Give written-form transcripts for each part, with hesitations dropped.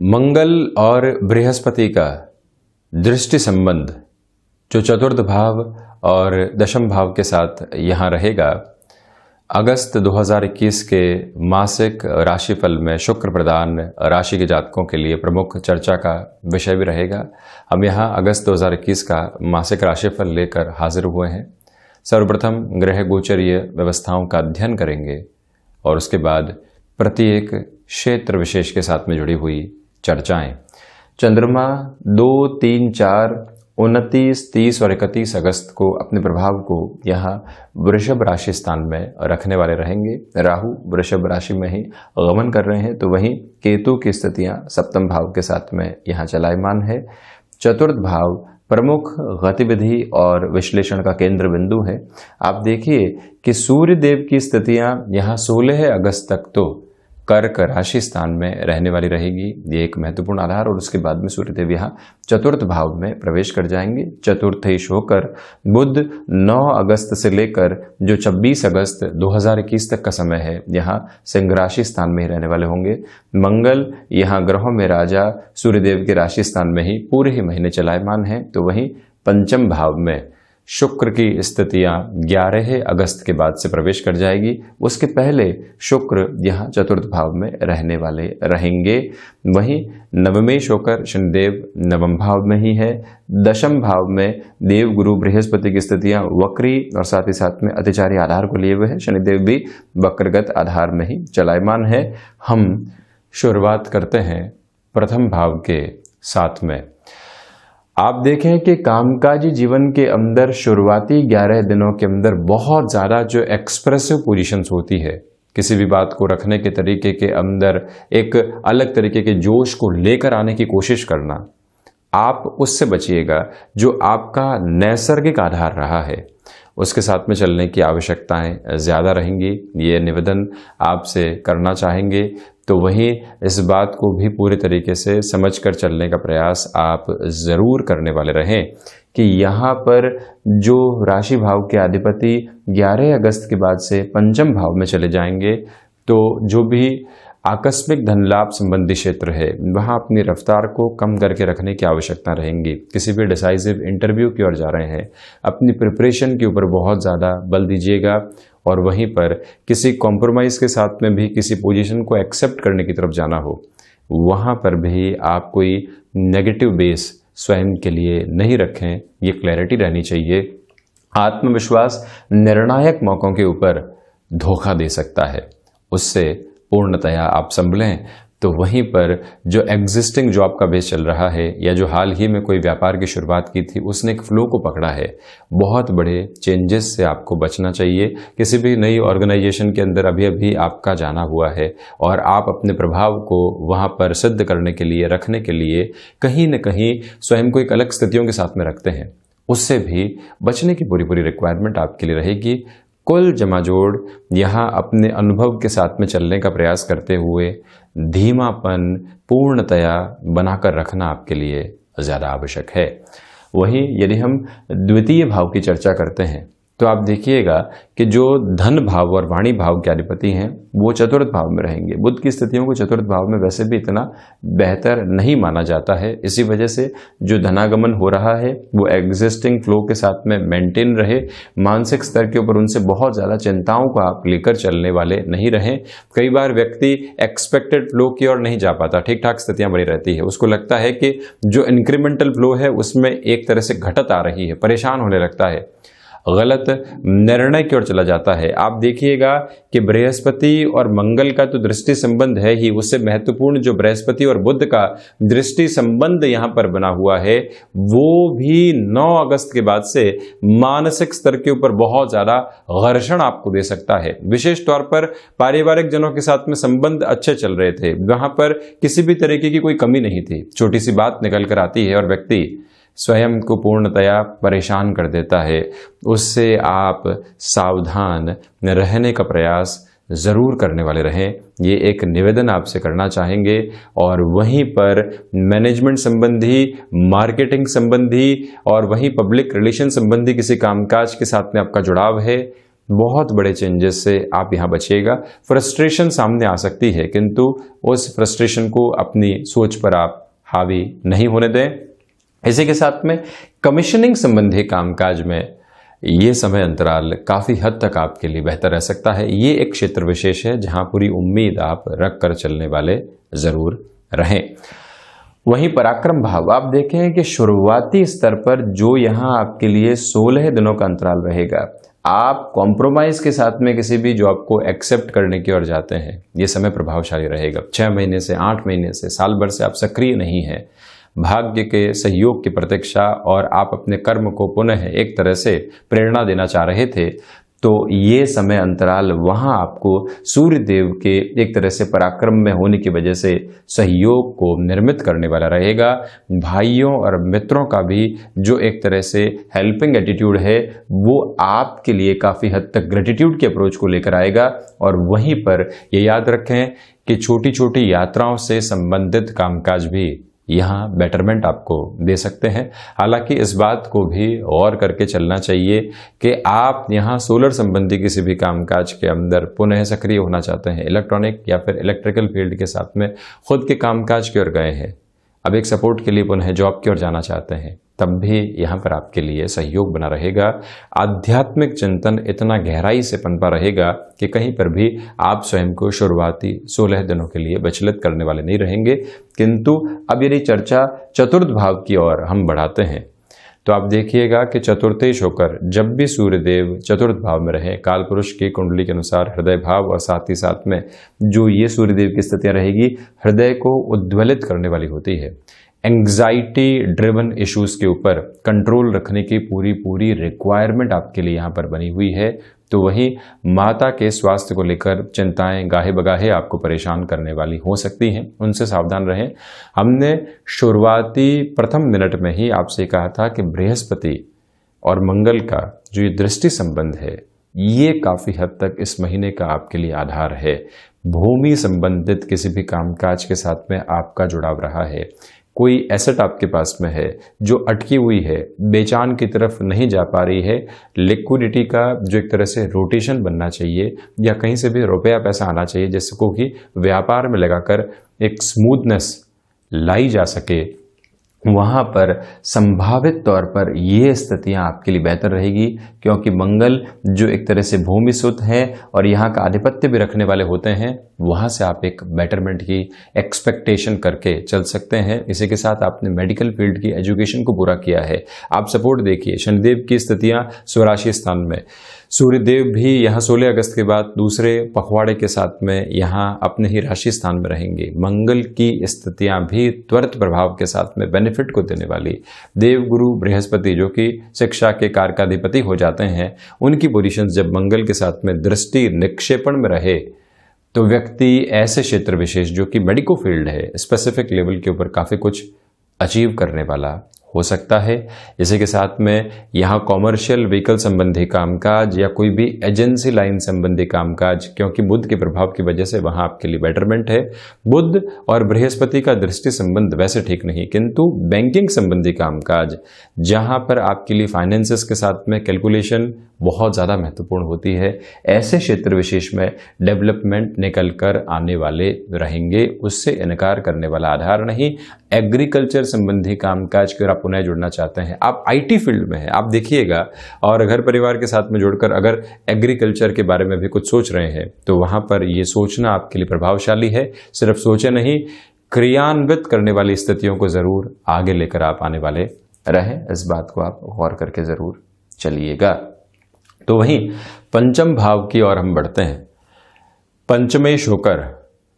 मंगल और बृहस्पति का दृष्टि संबंध जो चतुर्थ भाव और दशम भाव के साथ यहाँ रहेगा, अगस्त 2021 के मासिक राशिफल में शुक्र प्रदान राशि के जातकों के लिए प्रमुख चर्चा का विषय भी रहेगा। हम यहाँ अगस्त 2021 का मासिक राशिफल लेकर हाजिर हुए हैं। सर्वप्रथम ग्रह गोचरीय व्यवस्थाओं का अध्ययन करेंगे और उसके बाद प्रत्येक क्षेत्र विशेष के साथ में जुड़ी हुई चर्चाएं। चंद्रमा 2, 3, 4, 29, 30 और 31 अगस्त को अपने प्रभाव को यहाँ वृषभ राशि स्थान में रखने वाले रहेंगे। राहु वृषभ राशि में ही गमन कर रहे हैं, तो वहीं केतु की स्थितियां सप्तम भाव के साथ में यहाँ चलायमान है। चतुर्थ भाव प्रमुख गतिविधि और विश्लेषण का केंद्र बिंदु है। आप देखिए कि सूर्य देव की स्थितियां यहाँ 16 अगस्त तक तो कर्क राशि स्थान में रहने वाली रहेगी, ये एक महत्वपूर्ण आधार। और उसके बाद में सूर्यदेव यहाँ चतुर्थ भाव में प्रवेश कर जाएंगे। चतुर्थेश होकर बुध 9 अगस्त से लेकर जो 26 अगस्त 2021 तक का समय है, यहाँ सिंह राशि स्थान में ही रहने वाले होंगे। मंगल यहाँ ग्रहों में राजा सूर्यदेव के राशि स्थान में ही पूरे ही महीने चलायमान है। तो वहीं पंचम भाव में शुक्र की स्थितियां 11 अगस्त के बाद से प्रवेश कर जाएगी। उसके पहले शुक्र यहाँ चतुर्थ भाव में रहने वाले रहेंगे। वहीं नवमेश होकर शनिदेव नवम भाव में ही है। दशम भाव में देव गुरु बृहस्पति की स्थितियां वक्री और साथ ही साथ में अतिचारी आधार को लिए हुए हैं। शनिदेव भी वक्रगत आधार में ही चलायमान है। हम शुरुआत करते हैं प्रथम भाव के साथ में। आप देखें कि कामकाजी जीवन के अंदर शुरुआती 11 दिनों के अंदर बहुत ज़्यादा जो एक्सप्रेसिव पोजीशंस होती है, किसी भी बात को रखने के तरीके के अंदर एक अलग तरीके के जोश को लेकर आने की कोशिश करना, आप उससे बचिएगा। जो आपका नैसर्गिक आधार रहा है उसके साथ में चलने की आवश्यकताएं ज़्यादा रहेंगी, ये निवेदन आपसे करना चाहेंगे। तो वहीं इस बात को भी पूरे तरीके से समझकर चलने का प्रयास आप ज़रूर करने वाले रहें कि यहाँ पर जो राशि भाव के अधिपति 11 अगस्त के बाद से पंचम भाव में चले जाएंगे, तो जो भी आकस्मिक धन लाभ संबंधी क्षेत्र है वहाँ अपनी रफ्तार को कम करके रखने की आवश्यकता रहेंगी। किसी भी डिसाइसिव इंटरव्यू की ओर जा रहे हैं, अपनी प्रिपरेशन के ऊपर बहुत ज़्यादा बल दीजिएगा और वहीं पर किसी कॉम्प्रोमाइज़ के साथ में भी किसी पोजीशन को एक्सेप्ट करने की तरफ जाना हो, वहाँ पर भी आप कोई नेगेटिव बेस स्वयं के लिए नहीं रखें, ये क्लैरिटी रहनी चाहिए। आत्मविश्वास निर्णायक मौकों के ऊपर धोखा दे सकता है, उससे पूर्णतया आप संभलें। तो वहीं पर जो एग्जिस्टिंग जॉब का बेस चल रहा है या जो हाल ही में कोई व्यापार की शुरुआत की थी उसने एक फ्लो को पकड़ा है, बहुत बड़े चेंजेस से आपको बचना चाहिए। किसी भी नई ऑर्गेनाइजेशन के अंदर अभी अभी आपका जाना हुआ है और आप अपने प्रभाव को वहाँ पर सिद्ध करने के लिए, रखने के लिए कहीं न कहीं स्वयं को एक अलग स्थितियों के साथ में रखते हैं, उससे भी बचने की पूरी रिक्वायरमेंट आपके लिए रहेगी। कुल जमाजोड़ यहाँ अपने अनुभव के साथ में चलने का प्रयास करते हुए धीमापन पूर्णतया बनाकर रखना आपके लिए ज़्यादा आवश्यक है। वहीं यदि हम द्वितीय भाव की चर्चा करते हैं तो आप देखिएगा कि जो धन भाव और वाणी भाव के अधिपति हैं वो चतुर्थ भाव में रहेंगे। बुध की स्थितियों को चतुर्थ भाव में वैसे भी इतना बेहतर नहीं माना जाता है, इसी वजह से जो धनागमन हो रहा है वो एग्जिस्टिंग फ्लो के साथ में मेंटेन रहे। मानसिक स्तर के ऊपर उनसे बहुत ज़्यादा चिंताओं को आप लेकर चलने वाले नहीं रहें। कई बार व्यक्ति एक्सपेक्टेड फ्लो की ओर नहीं जा पाता, ठीक ठाक स्थितियाँ बनी रहती है, उसको लगता है कि जो इंक्रीमेंटल फ्लो है उसमें एक तरह से घटत आ रही है, परेशान होने लगता है, गलत निर्णय की ओर चला जाता है। आप देखिएगा कि बृहस्पति और मंगल का तो दृष्टि संबंध है ही, उससे महत्वपूर्ण जो बृहस्पति और बुध का दृष्टि संबंध यहाँ पर बना हुआ है वो भी 9 अगस्त के बाद से मानसिक स्तर के ऊपर बहुत ज़्यादा घर्षण आपको दे सकता है। विशेष तौर पर पारिवारिक जनों के साथ में संबंध अच्छे चल रहे थे, वहाँ पर किसी भी तरीके की कोई कमी नहीं थी, छोटी सी बात निकल कर आती है और व्यक्ति स्वयं को पूर्णतया परेशान कर देता है। उससे आप सावधान रहने का प्रयास ज़रूर करने वाले रहें, ये एक निवेदन आपसे करना चाहेंगे। और वहीं पर मैनेजमेंट संबंधी, मार्केटिंग संबंधी और वहीं पब्लिक रिलेशन संबंधी किसी कामकाज के साथ में आपका जुड़ाव है, बहुत बड़े चेंजेस से आप यहाँ बचिएगा। फ्रस्ट्रेशन सामने आ सकती है, किंतु उस फ्रस्ट्रेशन को अपनी सोच पर आप हावी नहीं होने दें। इसी के साथ में कमीशनिंग संबंधी कामकाज में ये समय अंतराल काफी हद तक आपके लिए बेहतर रह सकता है। ये एक क्षेत्र विशेष है जहां पूरी उम्मीद आप रख कर चलने वाले जरूर रहें। वहीं पराक्रम भाव आप देखें कि शुरुआती स्तर पर जो यहां आपके लिए 16 दिनों का अंतराल रहेगा, आप कॉम्प्रोमाइज के साथ में किसी भी जॉब को एक्सेप्ट करने की ओर जाते हैं, ये समय प्रभावशाली रहेगा। 6 महीने से 8 महीने से साल भर से आप सक्रिय नहीं हैं, भाग्य के सहयोग की प्रतीक्षा और आप अपने कर्म को पुनः एक तरह से प्रेरणा देना चाह रहे थे, तो ये समय अंतराल वहां आपको सूर्य देव के एक तरह से पराक्रम में होने की वजह से सहयोग को निर्मित करने वाला रहेगा। भाइयों और मित्रों का भी जो एक तरह से हेल्पिंग एटीट्यूड है वो आपके लिए काफ़ी हद तक ग्रेटिट्यूड की अप्रोच को लेकर आएगा। और वहीं पर ये याद रखें कि छोटी छोटी यात्राओं से संबंधित कामकाज भी यहाँ बेटरमेंट आपको दे सकते हैं। हालांकि इस बात को भी गौर करके चलना चाहिए कि आप यहाँ सोलर संबंधी किसी भी कामकाज के अंदर पुनः सक्रिय होना चाहते हैं, इलेक्ट्रॉनिक या फिर इलेक्ट्रिकल फील्ड के साथ में खुद के कामकाज की ओर गए हैं, अब एक सपोर्ट के लिए पुनः जॉब की ओर जाना चाहते हैं, तब भी यहाँ पर आपके लिए सहयोग बना रहेगा। आध्यात्मिक चिंतन इतना गहराई से पनपा रहेगा कि कहीं पर भी आप स्वयं को शुरुआती 16 दिनों के लिए विचलित करने वाले नहीं रहेंगे। किंतु अब यदि चर्चा चतुर्थ भाव की ओर हम बढ़ाते हैं तो आप देखिएगा कि चतुर्थेश होकर जब भी सूर्यदेव चतुर्थ भाव में रहे, काल पुरुष की कुंडली के अनुसार हृदय भाव और साथ ही साथ में जो ये सूर्यदेव की स्थितियां रहेगी, हृदय को उद्वेलित करने वाली होती है। एंग्जाइटी ड्रिवन इश्यूज के ऊपर कंट्रोल रखने की पूरी रिक्वायरमेंट आपके लिए यहाँ पर बनी हुई है। तो वहीं माता के स्वास्थ्य को लेकर चिंताएं गाहे बगाहे आपको परेशान करने वाली हो सकती हैं, उनसे सावधान रहें। हमने शुरुआती प्रथम मिनट में ही आपसे कहा था कि बृहस्पति और मंगल का जो ये दृष्टि संबंध है ये काफ़ी हद तक इस महीने का आपके लिए आधार है। भूमि संबंधित किसी भी कामकाज के साथ में आपका जुड़ाव रहा है, कोई एसेट आपके पास में है जो अटकी हुई है, बेचान की तरफ नहीं जा पा रही है, लिक्विडिटी का जो एक तरह से रोटेशन बनना चाहिए या कहीं से भी रुपया पैसा आना चाहिए जिसको कि व्यापार में लगाकर एक स्मूथनेस लाई जा सके, वहाँ पर संभावित तौर पर ये स्थितियाँ आपके लिए बेहतर रहेगी। क्योंकि मंगल जो एक तरह से भूमि सुत हैं और यहाँ का आधिपत्य भी रखने वाले होते हैं, वहाँ से आप एक बेटरमेंट की एक्सपेक्टेशन करके चल सकते हैं। इसी के साथ आपने मेडिकल फील्ड की एजुकेशन को पूरा किया है, आप सपोर्ट देखिए। शनिदेव की स्थितियाँ स्वराशि स्थान में, सूर्यदेव भी यहाँ 16 अगस्त के बाद दूसरे पखवाड़े के साथ में यहाँ अपने ही राशि स्थान में रहेंगे। मंगल की स्थितियाँ भी त्वरित प्रभाव के साथ में बेनिफिट को देने वाली। देवगुरु बृहस्पति जो कि शिक्षा के कारकाधिपति हो जाते हैं, उनकी पोजीशन जब मंगल के साथ में दृष्टि निक्षेपण में रहे तो व्यक्ति ऐसे क्षेत्र विशेष जो कि मेडिको फील्ड है, स्पेसिफिक लेवल के ऊपर काफ़ी कुछ अचीव करने वाला हो सकता है। इसी के साथ में यहाँ कॉमर्शियल व्हीकल संबंधी कामकाज या कोई भी एजेंसी लाइन संबंधी कामकाज, क्योंकि बुध के प्रभाव की वजह से वहाँ आपके लिए बेटरमेंट है। बुध और बृहस्पति का दृष्टि संबंध वैसे ठीक नहीं, किंतु बैंकिंग संबंधी कामकाज जहाँ पर आपके लिए फाइनेंसेस के साथ में कैलकुलेशन बहुत ज़्यादा महत्वपूर्ण होती है, ऐसे क्षेत्र विशेष में डेवलपमेंट निकल कर आने वाले रहेंगे, उससे इनकार करने वाला आधार नहीं। एग्रीकल्चर संबंधी कामकाज की ओर आप पुनः जुड़ना चाहते हैं, आप आईटी फील्ड में हैं, आप देखिएगा, और घर परिवार के साथ में जुड़कर अगर एग्रीकल्चर के बारे में भी कुछ सोच रहे हैं तो वहाँ पर ये सोचना आपके लिए प्रभावशाली है। सिर्फ सोचे नहीं, क्रियान्वित करने वाली स्थितियों को ज़रूर आगे लेकर आप आने वाले रहें, इस बात को आप गौर करके ज़रूर चलिएगा। तो वहीं पंचम भाव की ओर हम बढ़ते हैं। पंचमेश होकर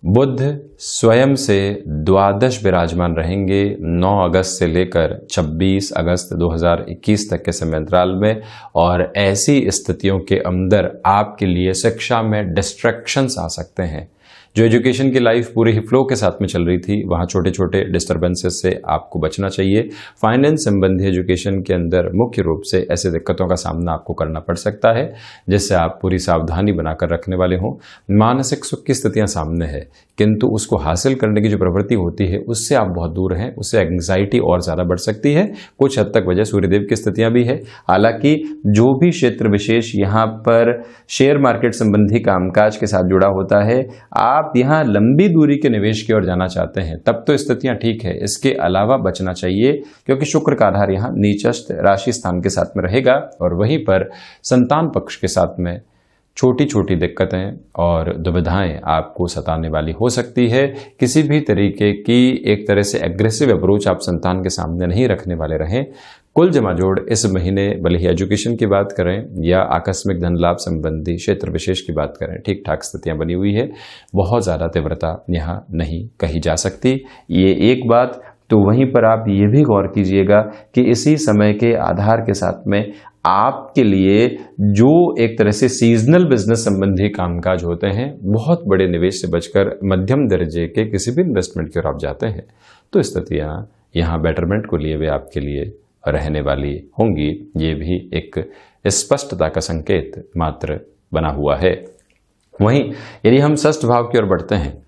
बुध स्वयं से द्वादश विराजमान रहेंगे 9 अगस्त से लेकर 26 अगस्त 2021 तक के समय अंतराल में, और ऐसी स्थितियों के अंदर आपके लिए शिक्षा में डिस्ट्रैक्शंस आ सकते हैं। जो एजुकेशन की लाइफ पूरे ही फ्लो के साथ में चल रही थी, वहाँ छोटे छोटे डिस्टर्बेंसेस से आपको बचना चाहिए। फाइनेंस संबंधी एजुकेशन के अंदर मुख्य रूप से ऐसे दिक्कतों का सामना आपको करना पड़ सकता है, जिससे आप पूरी सावधानी बनाकर रखने वाले हों। मानसिक सुख की स्थितियाँ सामने है, किंतु उसको हासिल करने की जो प्रवृत्ति होती है उससे आप बहुत दूर हैं, उससे एंग्जाइटी और ज़्यादा बढ़ सकती है। कुछ हद तक वजह सूर्यदेव की स्थितियाँ भी है। हालांकि जो भी क्षेत्र विशेष यहाँ पर शेयर मार्केट संबंधी कामकाज के साथ जुड़ा होता है, आप यहाँ लंबी दूरी के निवेश की ओर जाना चाहते हैं, तब तो स्थितियां ठीक है। इसके अलावा बचना चाहिए, क्योंकि शुक्र का आधार यहाँ नीचस्थ राशि स्थान के साथ में रहेगा और वहीं पर संतान पक्ष के साथ में छोटी छोटी दिक्कतें और दुविधाएं आपको सताने वाली हो सकती है। किसी भी तरीके की एक तरह से एग्रेसिव अप्रोच आप संतान के सामने नहीं रखने वाले रहें। कुल जमा जोड़ इस महीने भले ही एजुकेशन की बात करें या आकस्मिक धन लाभ संबंधी क्षेत्र विशेष की बात करें, ठीक ठाक स्थितियां बनी हुई है। बहुत ज़्यादा तीव्रता यहाँ नहीं कही जा सकती, ये एक बात। तो वहीं पर आप ये भी गौर कीजिएगा कि इसी समय के आधार के साथ में आपके लिए जो एक तरह से सीजनल बिजनेस संबंधी कामकाज होते हैं, बहुत बड़े निवेश से बचकर मध्यम दर्जे के किसी भी इन्वेस्टमेंट की ओर आप जाते हैं, तो स्थितियाँ यहाँ बेटरमेंट को लिए हुए आपके लिए रहने वाली होंगी। ये भी एक स्पष्टता का संकेत मात्र बना हुआ है। वहीं यदि हम षष्ठ भाव की ओर बढ़ते हैं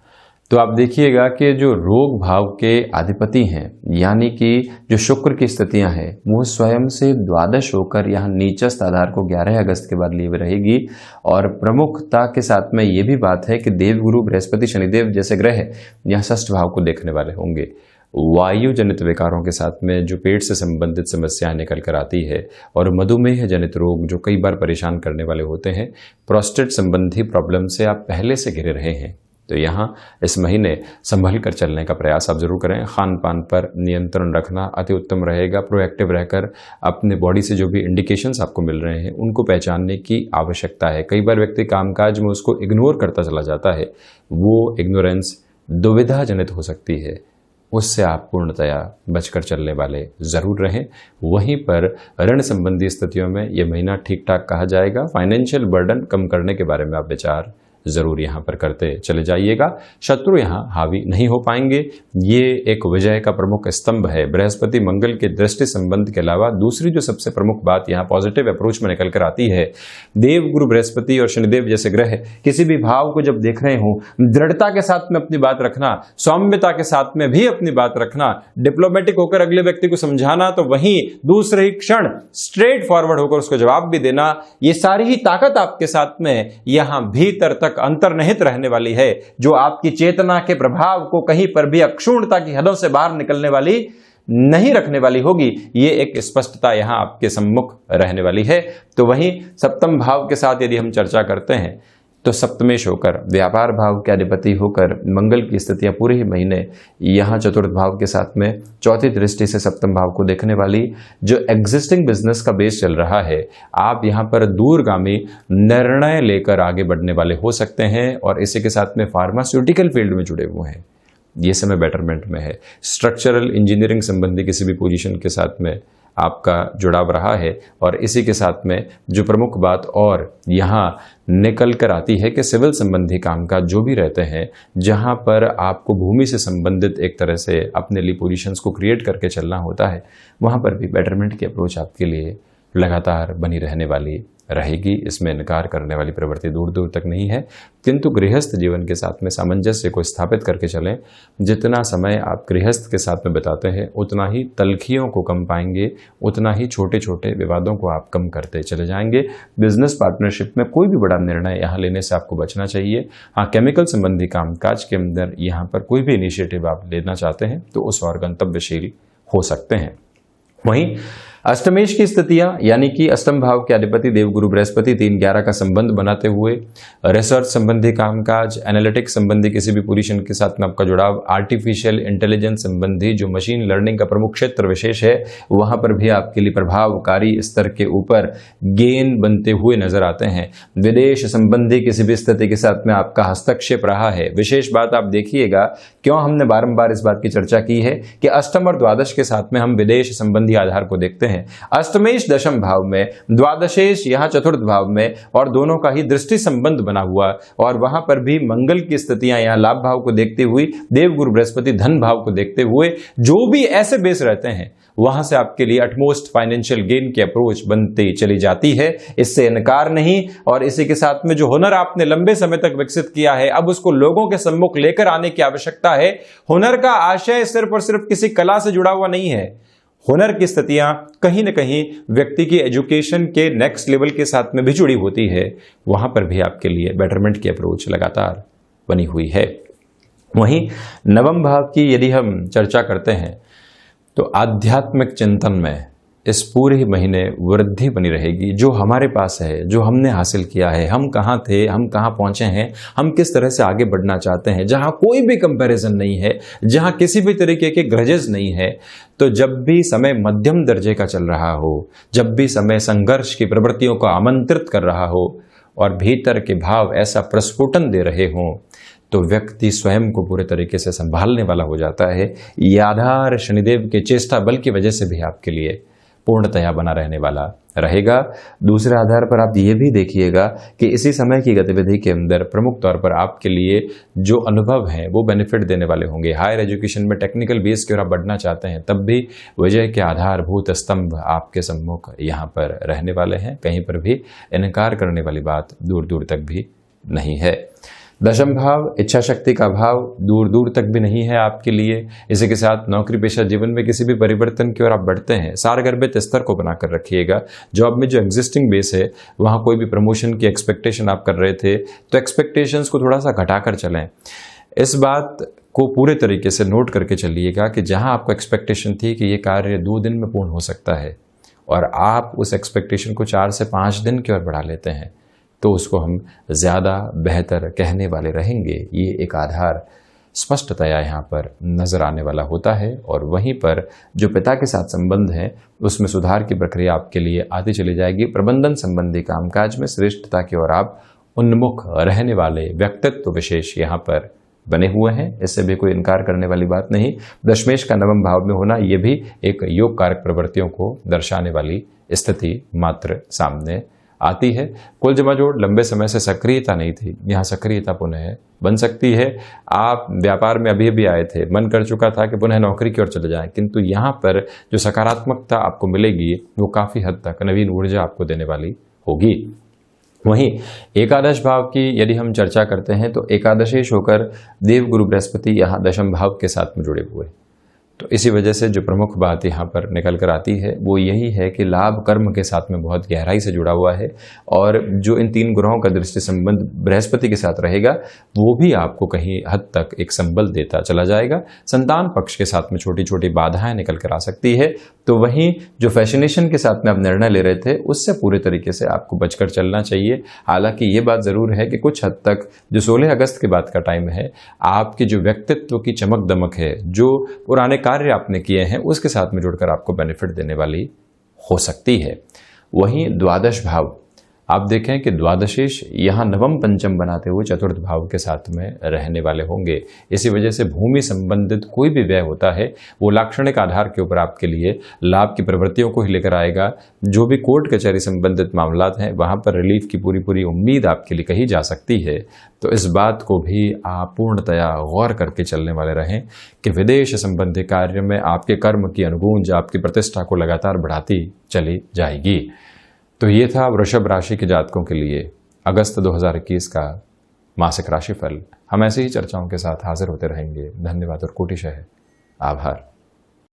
तो आप देखिएगा कि जो रोग भाव के अधिपति हैं, यानी कि जो शुक्र की स्थितियां हैं, वो स्वयं से द्वादश होकर यहाँ नीचस्थ आधार को 11 अगस्त के बाद लिए हुए रहेगी। और प्रमुखता के साथ में ये भी बात है कि देवगुरु बृहस्पति शनिदेव जैसे ग्रह यहाँ षष्ठ भाव को देखने वाले होंगे। वायु जनित विकारों के साथ में जो पेट से संबंधित समस्याएं निकल कर आती है और मधुमेह जनित रोग जो कई बार परेशान करने वाले होते हैं, प्रोस्टेट संबंधी प्रॉब्लम से आप पहले से घिरे रहे हैं, तो यहाँ इस महीने संभल कर चलने का प्रयास आप जरूर करें। खान पान पर नियंत्रण रखना अति उत्तम रहेगा। प्रोएक्टिव रहकर अपने बॉडी से जो भी इंडिकेशंस आपको मिल रहे हैं उनको पहचानने की आवश्यकता है। कई बार व्यक्ति कामकाज में उसको इग्नोर करता चला जाता है, वो इग्नोरेंस दुविधा जनित हो सकती है, उससे आप पूर्णतया बचकर चलने वाले जरूर रहें। वहीं पर ऋण संबंधी स्थितियों में यह महीना ठीक ठाक कहा जाएगा। फाइनेंशियल बर्डन कम करने के बारे में आप विचार जरूर यहाँ पर करते चले जाइएगा। शत्रु यहाँ हावी नहीं हो पाएंगे। ये एक विजय का प्रमुख स्तंभ है। बृहस्पति मंगल के दृष्टि संबंध के अलावा दूसरी जो सबसे प्रमुख बात यहाँ पॉजिटिव अप्रोच में निकल कर आती है, देव गुरु बृहस्पति और शनिदेव जैसे ग्रह किसी भी भाव को जब देख रहे हो, दृढ़ता के साथ में अपनी बात रखना, सौम्यता के साथ में भी अपनी बात रखना, डिप्लोमेटिक होकर अगले व्यक्ति को समझाना, तो वहीं दूसरे ही क्षण स्ट्रेट फॉरवर्ड होकर उसको जवाब भी देना, ये सारी ही ताकत आपके साथ में यहाँ भीतर तक अंतर्निहित रहने वाली है, जो आपकी चेतना के प्रभाव को कहीं पर भी अक्षुण्णता की हदों से बाहर निकलने वाली नहीं रखने वाली होगी। ये एक स्पष्टता यहां आपके सम्मुख रहने वाली है। तो वहीं सप्तम भाव के साथ यदि हम चर्चा करते हैं तो सप्तमेश होकर व्यापार भाव के अधिपति होकर मंगल की स्थितियां पूरे ही महीने यहाँ चतुर्थ भाव के साथ में चौथी दृष्टि से सप्तम भाव को देखने वाली, जो एग्जिस्टिंग बिजनेस का बेस चल रहा है, आप यहाँ पर दूरगामी निर्णय लेकर आगे बढ़ने वाले हो सकते हैं। और इसी के साथ में फार्मास्यूटिकल फील्ड में जुड़े हुए हैं, ये समय बेटरमेंट में है। स्ट्रक्चरल इंजीनियरिंग संबंधी किसी भी पोजीशन के साथ में आपका जुड़ाव रहा है। और इसी के साथ में जो प्रमुख बात और यहाँ निकल कर आती है कि सिविल संबंधी कामकाज जो भी रहते हैं, जहाँ पर आपको भूमि से संबंधित एक तरह से अपने लिए पोजीशंस को क्रिएट करके चलना होता है, वहाँ पर भी बेटरमेंट की अप्रोच आपके लिए लगातार बनी रहने वाली रहेगी। इसमें इनकार करने वाली प्रवृत्ति दूर दूर तक नहीं है। किंतु गृहस्थ जीवन के साथ में सामंजस्य को स्थापित करके चलें। जितना समय आप गृहस्थ के साथ में बिताते हैं, उतना ही तलखियों को कम पाएंगे, उतना ही छोटे छोटे विवादों को आप कम करते चले जाएंगे। बिजनेस पार्टनरशिप में कोई भी बड़ा निर्णय यहाँ लेने से आपको बचना चाहिए। हाँ, केमिकल संबंधी कामकाज के अंदर यहाँ पर कोई भी इनिशिएटिव आप लेना चाहते हैं तो उस और गंतव्यशील हो सकते हैं। वहीं अष्टमेश की स्थितियां, यानी कि अष्टम भाव के अधिपति देवगुरु बृहस्पति 3-11 का संबंध बनाते हुए रिसर्च संबंधी कामकाज, एनालिटिक्स संबंधी किसी भी पोजीशन के साथ में आपका जुड़ाव, आर्टिफिशियल इंटेलिजेंस संबंधी जो मशीन लर्निंग का प्रमुख क्षेत्र विशेष है, वहां पर भी आपके लिए प्रभावकारी स्तर के ऊपर गेन बनते हुए नजर आते हैं। विदेश संबंधी किसी भी स्थिति के साथ में आपका हस्तक्षेप रहा है। विशेष बात आप देखिएगा, क्यों हमने बारंबार इस बात की चर्चा की है कि अष्टम और द्वादश के साथ में हम विदेश संबंधी आधार को देखते हैं। हैं, अष्टमेश दशम भाव में, द्वादशेश यहाँ चतुर्थ भाव में, और दोनों का ही दृष्टि संबंध बना हुआ, और वहां पर भी मंगल की स्थितियां यहाँ लाभ भाव को देखते हुए, देवगुरु बृहस्पति धन भाव को देखते हुए, जो भी ऐसे बेस रहते हैं वहां से आपके लिए अटमोस्ट फाइनेंशियल गेन की अप्रोच बनती चली जाती है, इससे इनकार नहीं। और इसी के साथ में जो हुनर आपने लंबे समय तक विकसित किया है, अब उसको लोगों के सम्मुख लेकर आने की आवश्यकता है। हुनर का आशय सिर्फ और सिर्फ किसी कला से जुड़ा हुआ नहीं है। हुनर की स्थितियां कहीं ना कहीं व्यक्ति की एजुकेशन के नेक्स्ट लेवल के साथ में भी जुड़ी होती है, वहां पर भी आपके लिए बेटरमेंट की अप्रोच लगातार बनी हुई है। वहीं नवम भाव की यदि हम चर्चा करते हैं तो आध्यात्मिक चिंतन में इस पूरे महीने वृद्धि बनी रहेगी। जो हमारे पास है, जो हमने हासिल किया है, हम कहाँ थे, हम कहाँ पहुंचे हैं, हम किस तरह से आगे बढ़ना चाहते हैं, जहां कोई भी कंपैरिजन नहीं है, जहां किसी भी तरीके के ग्रजेस नहीं है, तो जब भी समय मध्यम दर्जे का चल रहा हो, जब भी समय संघर्ष की प्रवृत्तियों को आमंत्रित कर रहा हो और भीतर के भाव ऐसा प्रस्फुटन दे रहे हों, तो व्यक्ति स्वयं को पूरे तरीके से संभालने वाला हो जाता है। ये आधार शनिदेव के चेष्टा बल की वजह से भी आपके लिए पूर्णतया बना रहने वाला रहेगा। दूसरे आधार पर आप ये भी देखिएगा कि इसी समय की गतिविधि के अंदर प्रमुख तौर पर आपके लिए जो अनुभव हैं वो बेनिफिट देने वाले होंगे। हायर एजुकेशन में टेक्निकल बेस की ओर आप बढ़ना चाहते हैं, तब भी विजय के आधारभूत स्तंभ आपके सम्मुख यहाँ पर रहने वाले हैं। कहीं पर भी इनकार करने वाली बात दूर दूर तक भी नहीं है। दशम भाव इच्छा शक्ति का भाव दूर दूर तक भी नहीं है आपके लिए। इसी के साथ नौकरी पेशा जीवन में किसी भी परिवर्तन की ओर आप बढ़ते हैं, सारगर्भित स्तर को बनाकर रखिएगा। जॉब में जो एग्जिस्टिंग बेस है वहां कोई भी प्रमोशन की एक्सपेक्टेशन आप कर रहे थे तो एक्सपेक्टेशंस को थोड़ा सा घटाकर चलें। इस बात को पूरे तरीके से नोट करके चलिएगा कि जहां आपको एक्सपेक्टेशन थी कि ये कार्य 2 दिन में पूर्ण हो सकता है और आप उस एक्सपेक्टेशन को 4 से 5 दिन की ओर बढ़ा लेते हैं, तो उसको हम ज़्यादा बेहतर कहने वाले रहेंगे। ये एक आधार स्पष्टतया यहाँ पर नज़र आने वाला होता है। और वहीं पर जो पिता के साथ संबंध है उसमें सुधार की प्रक्रिया आपके लिए आती चली जाएगी। प्रबंधन संबंधी कामकाज में श्रेष्ठता की ओर आप उन्मुख रहने वाले व्यक्तित्व विशेष यहाँ पर बने हुए हैं, इससे भी कोई इनकार करने वाली बात नहीं। दशमेश का नवम भाव में होना ये भी एक योग कारक प्रवृत्तियों को दर्शाने वाली स्थिति मात्र सामने आती है। कुल जमा जोड़ लंबे समय से सक्रियता नहीं थी, यहाँ सक्रियता पुनः बन सकती है। आप व्यापार में अभी आए थे, मन कर चुका था कि पुनः नौकरी की ओर चले जाएं, किंतु यहाँ पर जो सकारात्मकता आपको मिलेगी वो काफ़ी हद तक नवीन ऊर्जा आपको देने वाली होगी। वहीं एकादश भाव की यदि हम चर्चा करते हैं तो एकादशेश होकर देवगुरु बृहस्पति यहाँ दशम भाव के साथ में जुड़े हुए, तो इसी वजह से जो प्रमुख बात यहाँ पर निकल कर आती है वो यही है कि लाभ कर्म के साथ में बहुत गहराई से जुड़ा हुआ है। और जो इन 3 ग्रहों का दृष्टि संबंध बृहस्पति के साथ रहेगा वो भी आपको कहीं हद तक एक संबल देता चला जाएगा। संतान पक्ष के साथ में छोटी छोटी बाधाएं निकल कर आ सकती है, तो वहीं जो फैसिनेशन के साथ में आप निर्णय ले रहे थे उससे पूरे तरीके से आपको बचकर चलना चाहिए। हालांकि ये बात ज़रूर है कि कुछ हद तक जो 16 अगस्त के बाद का टाइम है, आपकी जो व्यक्तित्व की चमक दमक है, जो पुराने कार्य आपने किए हैं उसके साथ में जुड़कर आपको बेनिफिट देने वाली हो सकती है। वहीं द्वादश भाव आप देखें कि द्वादशेश यहाँ नवम पंचम बनाते हुए चतुर्थ भाव के साथ में रहने वाले होंगे। इसी वजह से भूमि संबंधित कोई भी व्यय होता है वो लाक्षणिक आधार के ऊपर आपके लिए लाभ की प्रवृत्तियों को ही लेकर आएगा। जो भी कोर्ट कचहरी संबंधित मामला हैं वहाँ पर रिलीफ की पूरी उम्मीद आपके लिए कही जा सकती है। तो इस बात को भी आप पूर्णतया गौर करके चलने वाले रहें कि विदेश संबंधी कार्य में आपके कर्म की अनुगूंज आपकी प्रतिष्ठा को लगातार बढ़ाती चली जाएगी। तो ये था वृषभ राशि के जातकों के लिए अगस्त 2021 का मासिक राशिफल। हम ऐसी ही चर्चाओं के साथ हाजिर होते रहेंगे। धन्यवाद और कोटिशः आभार।